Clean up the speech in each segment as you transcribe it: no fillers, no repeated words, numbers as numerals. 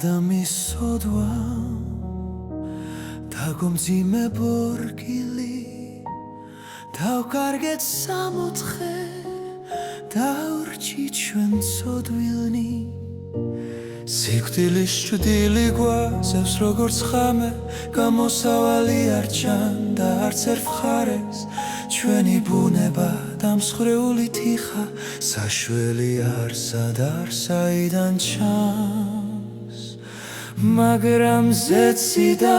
ადამიანის სოდვა დაგომძიმე ბორგილი დავკარგეთ 64 დავრჩი ჩვენ ცოდვილნი სიკვდილის ჭრილი გვაზევს როგორც ხამე გამოსავალი არ ჩანდა არც ერთ მხარეს ჩვენი ბუნება დამსხრეული თიხა საშველი არსა და საიდან ჩანს მაგრამ ზეციდა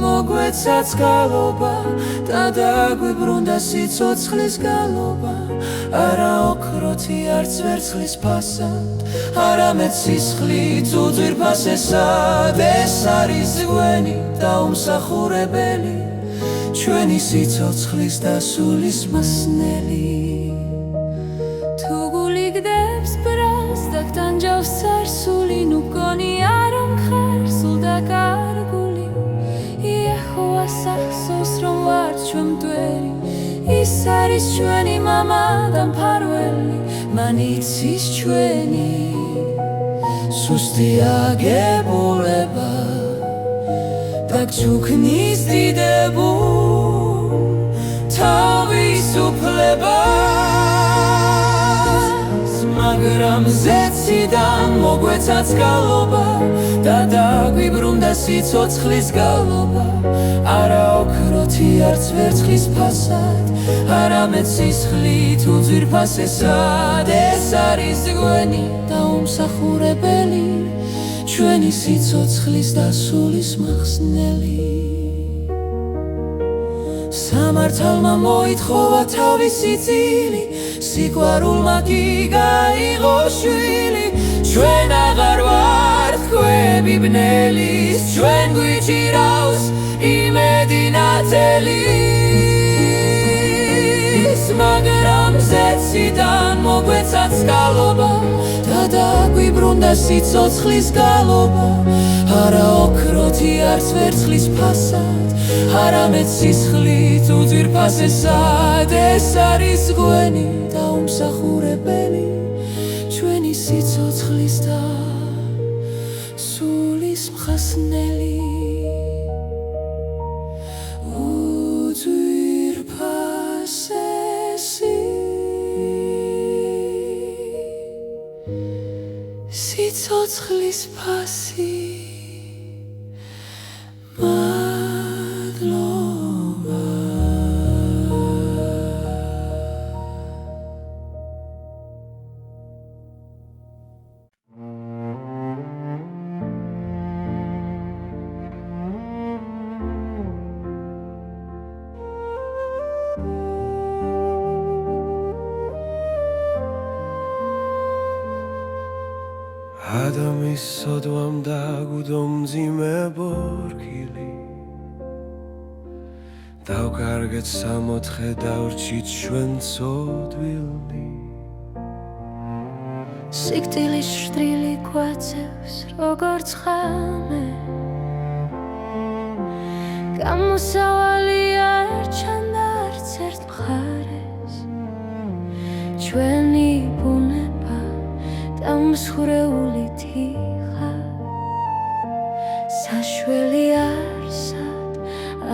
მოგვეცაც გალობა და დაგვიბრუნდა სიცოცხლის გალობა არა ოქროთი არც ვერცხლის ფასად არამედ სისხლით უძვირფასესად ეს არის გვენი დაუმსახურებელი ჩვენი სიცოცხლის დასულის მასნელი თუ გული გდებს ბრას და გტანჯავს სარსული ნუ გონია რომ ხარ სულ დაკარგული იეჰოვას ახსოვს რომ ვარ ჩვენ მტვერი ის არის ჩვენი მამა და მფარველი მან იცის ჩვენი სუსტი აგებულება და გჩუქნის დიდებულ თავისუფლებას მაგრამ ზეციდან მოგვეცაც გალობა და დაგვიბრუნდა სიცოცხლის გალობა არა ოქროთი არც ვერცხლის ფასად არამედ სისხლით უძვირფასესად ეს არის გვენი დაუმსახურებელი ჩვენი სიცოცხლის დასულის maxneli სამართალმა მოითხოვა თავისი წილი სიყვარულმა კი გაიღო შვილი ჩვენ აღარ ვართ ქვები ბნელის ჩვენ გვიჭირავს იმედი ნათელის მაგრამ ზეციდან მოგვეცაც გალობა და დაგვიბრუნდა სიცოცხლის გალობა არა ოქროთი არც ვერცხლის ფასად არამედ სისხლით უძვირფასესად ეს არის გვენი დაუმსახურებელი ჩვენი სიცოცხლის და სულის მხასნელი სიცოცხლის ფასი მადლობა ადამიანის სოდვამ დაგუდომძიმე ბორგილი დავკარგეთ 64 დავრჩით ჩვენ ცოდვილნი სიკვდილის ჭრილი გვაწევს როგორც ხამე გამოსავალი არ ჩანდა არც ერთ მხარეს ჩვენი ბუნება დამსხრეული თიხა საშველი არსად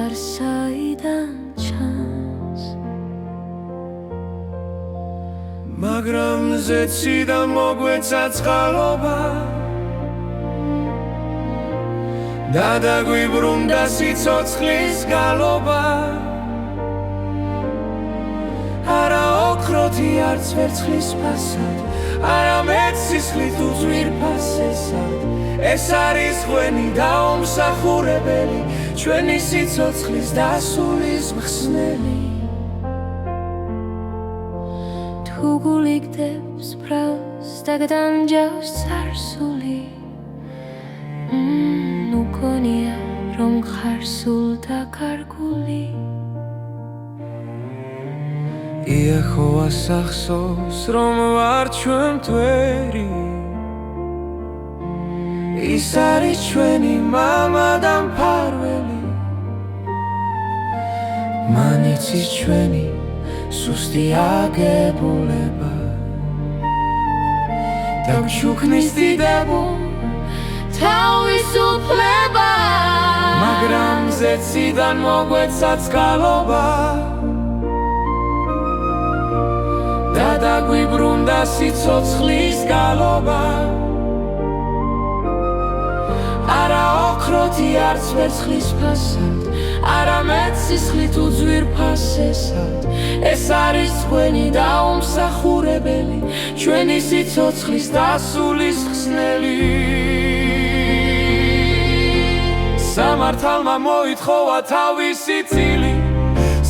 არ საიდან ჩანს მაგრამ ზეციდან მოგვეცაც გალობა და დაგვიბრუნდა სიცოცხლის გალობა არა ოქროთი არც ვერცხლის ფასად არამედ სისხლით უძვირფასესად ეს არის ღვენი დაუმსახურებელი ჩვენი სიცოცხლის დასულის მხსნელი თუ გული გდებს ბრალს და გტანჯავს სარსული ნუ გონია რომ ხარ სულ დაკარგული იეჰოვას ახსოვს რომ ვარ ჩვენ მტვერი ის არის ჩვენი მამა და მფარველი მან იცის ჩვენი სუსტი აგებულება და გჩუქნის დიდებულ თავისუფლება, მაგრამ ზეციდან მოგვეცა წყალობა და დაგვიბრუნდა სიცოცხლის გალობა. არა ოქროთი არც ვერცხლის ფასად, არამედ სისხლით უძვირფასესად. ეს არის თქვენი დაუმსახურებელი, ჩვენი სიცოცხლის დასულის ხსნელი. სამართალმა მოითხოვა თავისი წილი,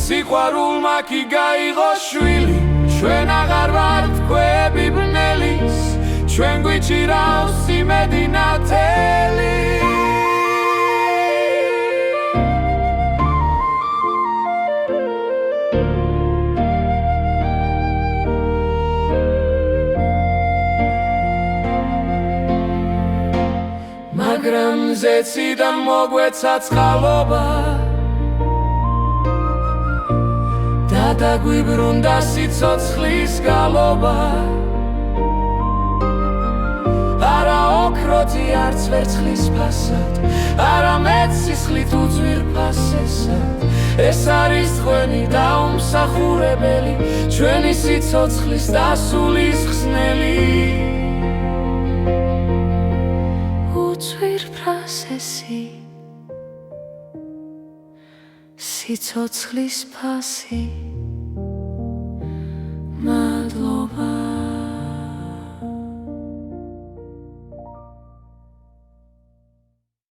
სიყვარულმა კი გაიღო შვილი. ჩვენ აღარ ვართ ქვები ბნელის, ჩვენ გვიჭირავს იმედი ნათელი. მაგრამ ზეციდან მოგვეცა წყალობა და დაგვიბრუნდა სიცოცხლის გალობა. არა ოქროთი არც ვერცხლის ფასად, არამედ სისხლით უძვირფასესად. ეს არის თქვენი დაუმსახურებელი, ჩვენი სიცოცხლის დასულის ხსნელი. უძვირფასესი სიცოცხლის ფასი.